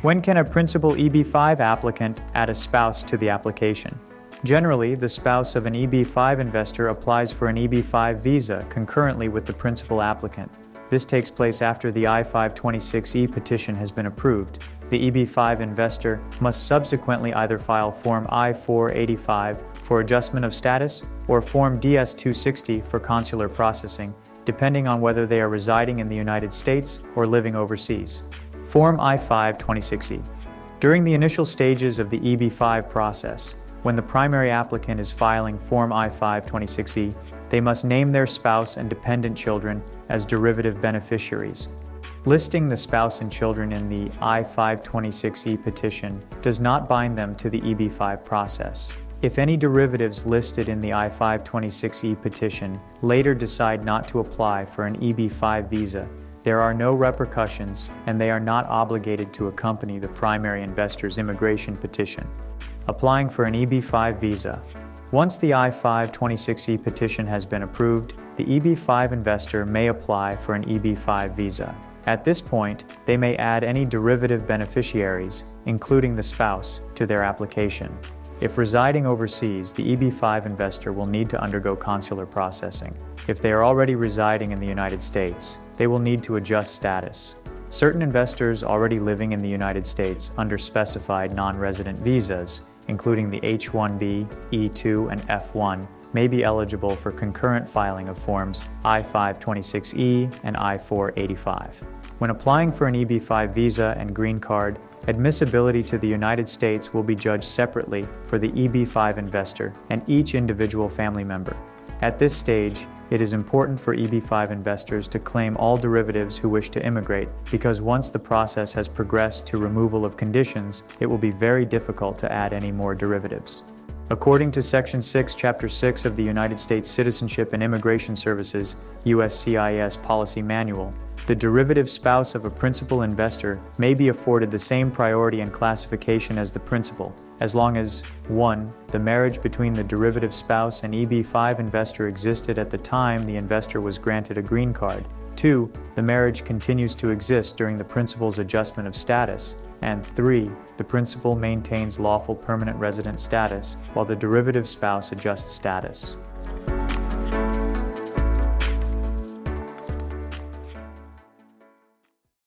When can a principal EB-5 applicant add a spouse to the application? Generally, the spouse of an EB-5 investor applies for an EB-5 visa concurrently with the principal applicant. This takes place after the I-526E petition has been approved. The EB-5 investor must subsequently either file Form I-485 for adjustment of status or Form DS-260 for consular processing, depending on whether they are residing in the United States or living overseas. Form I-526E. During the initial stages of the EB-5 process, when the primary applicant is filing Form I-526E, they must name their spouse and dependent children as derivative beneficiaries. Listing the spouse and children in the I-526E petition does not bind them to the EB-5 process. If any derivatives listed in the I-526E petition later decide not to apply for an EB-5 visa, there are no repercussions and they are not obligated to accompany the primary investor's immigration petition. Applying for an EB-5 visa. Once the I-526E petition has been approved, the EB-5 investor may apply for an EB-5 visa. At this point, they may add any derivative beneficiaries, including the spouse, to their application. If residing overseas, the EB-5 investor will need to undergo consular processing. If they are already residing in the United States, they will need to adjust status. Certain investors already living in the United States under specified non-resident visas, including the H-1B, E-2, and F-1, may be eligible for concurrent filing of Forms I-526E and I-485. When applying for an EB-5 visa and green card, admissibility to the United States will be judged separately for the EB-5 investor and each individual family member. At this stage, it is important for EB-5 investors to claim all derivatives who wish to immigrate, because once the process has progressed to removal of conditions, it will be very difficult to add any more derivatives. According to Section 6, Chapter 6 of the United States Citizenship and Immigration Services (USCIS) Policy Manual, the derivative spouse of a principal investor may be afforded the same priority and classification as the principal, as long as 1. The marriage between the derivative spouse and EB-5 investor existed at the time the investor was granted a green card, 2. The marriage continues to exist during the principal's adjustment of status, and 3. The principal maintains lawful permanent resident status while the derivative spouse adjusts status.